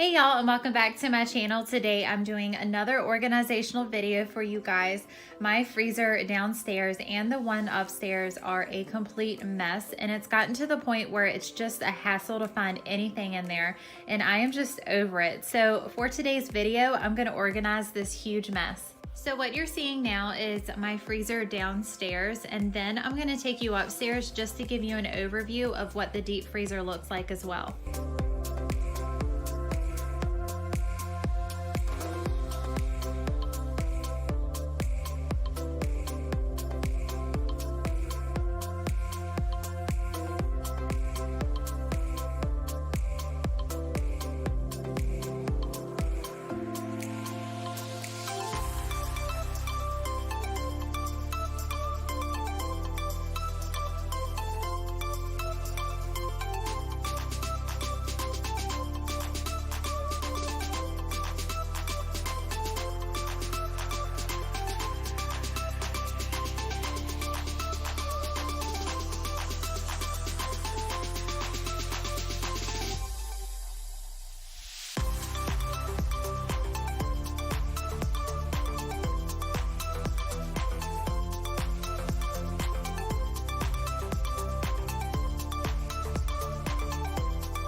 Hey y'all, and welcome back to my channel. Today I'm doing another organizational video for you guys. My freezer downstairs and the one upstairs are a complete mess, and it's gotten to the point where it's just a hassle to find anything in there, and I am just over it. So for today's video, I'm going to organize this huge mess. So what you're seeing now is my freezer downstairs, and then I'm going to take you upstairs just to give you an overview of what the deep freezer looks like as well.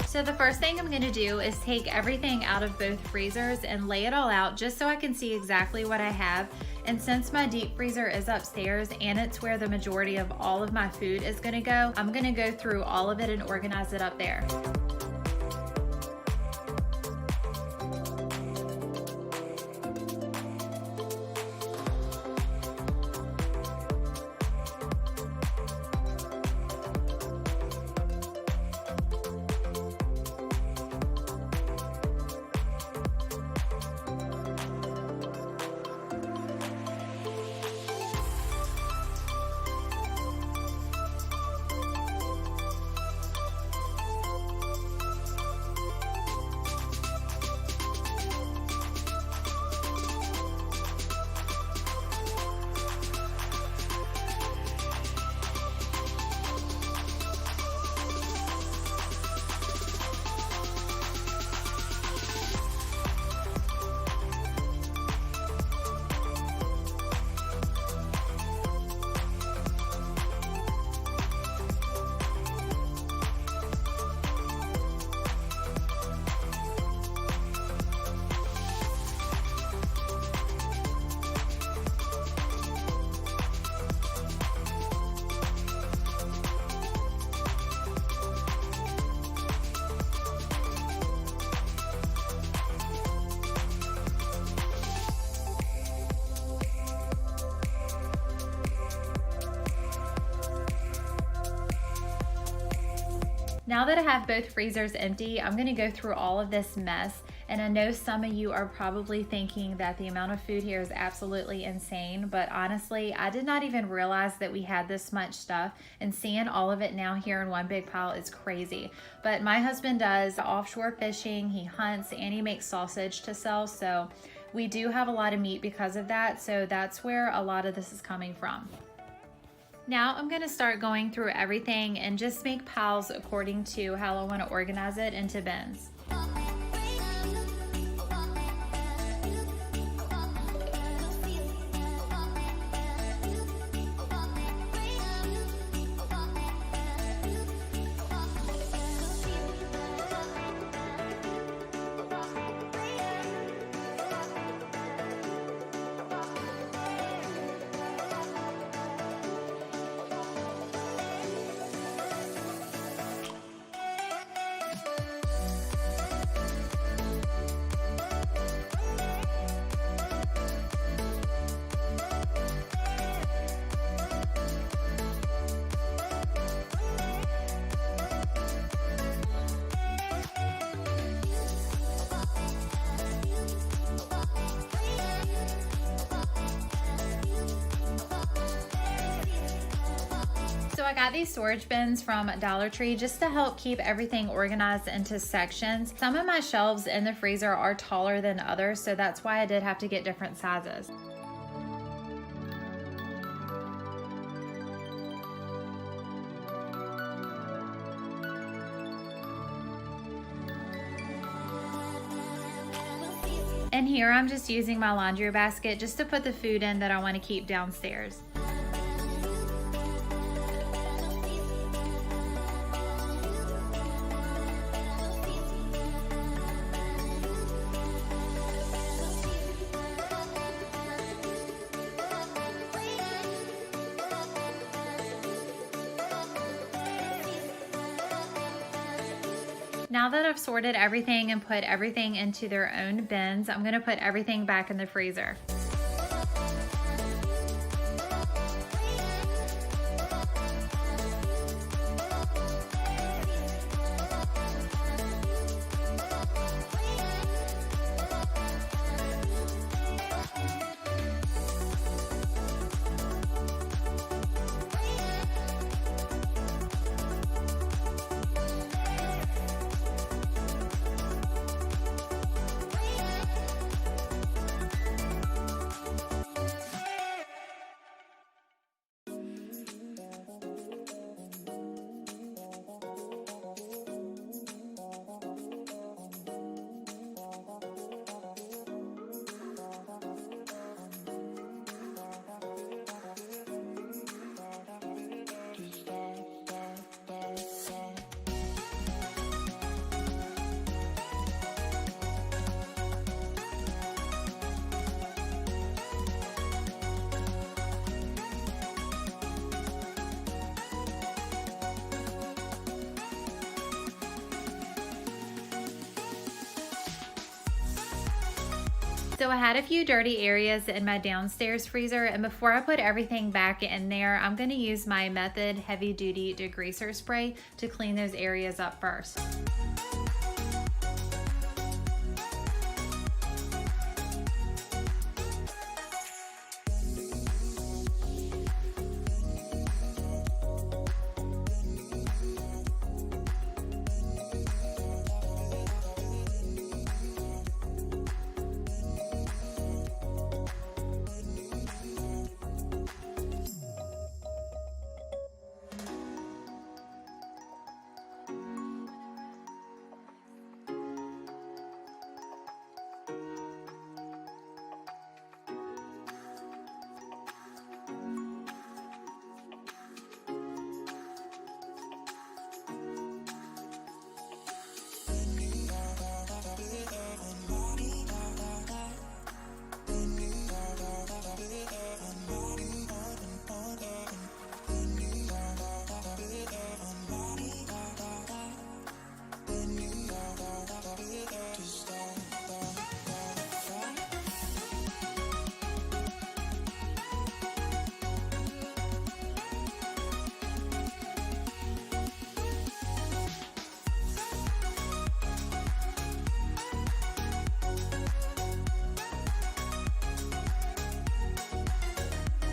So the first thing I'm gonna do is take everything out of both freezers and lay it all out just so I can see exactly what I have. And since my deep freezer is upstairs and it's where the majority of all of my food is gonna go, I'm gonna go through all of it and organize it up there. Now that I have both freezers empty, I'm gonna go through all of this mess, and I know some of you are probably thinking that the amount of food here is absolutely insane, but honestly, I did not even realize that we had this much stuff, and seeing all of it now here in one big pile is crazy. But my husband does offshore fishing, he hunts, and he makes sausage to sell, so we do have a lot of meat because of that, so that's where a lot of this is coming from. Now I'm gonna start going through everything and just make piles according to how I wanna organize it into bins. So I got these storage bins from Dollar Tree just to help keep everything organized into sections. Some of my shelves in the freezer are taller than others, so that's why I did have to get different sizes. And here I'm just using my laundry basket just to put the food in that I want to keep downstairs. Now that I've sorted everything and put everything into their own bins, I'm gonna put everything back in the freezer. So I had a few dirty areas in my downstairs freezer, and before I put everything back in there, I'm going to use my Method Heavy Duty Degreaser Spray to clean those areas up first.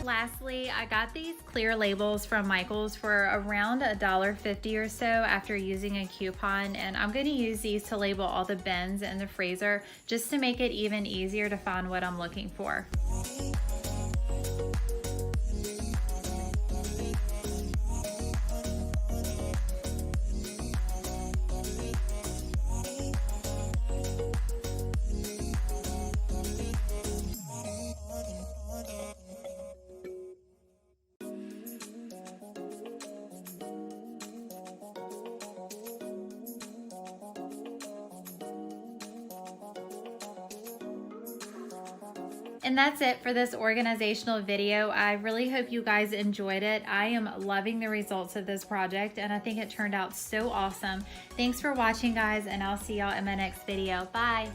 Lastly, I got these clear labels from Michael's for around $1.50 or so after using a coupon, and I'm going to use these to label all the bins in the freezer just to make it even easier to find what I'm looking for. And that's it for this organizational video. I really hope you guys enjoyed it. I am loving the results of this project, and I think it turned out so awesome. Thanks for watching, guys, and I'll see y'all in my next video. Bye.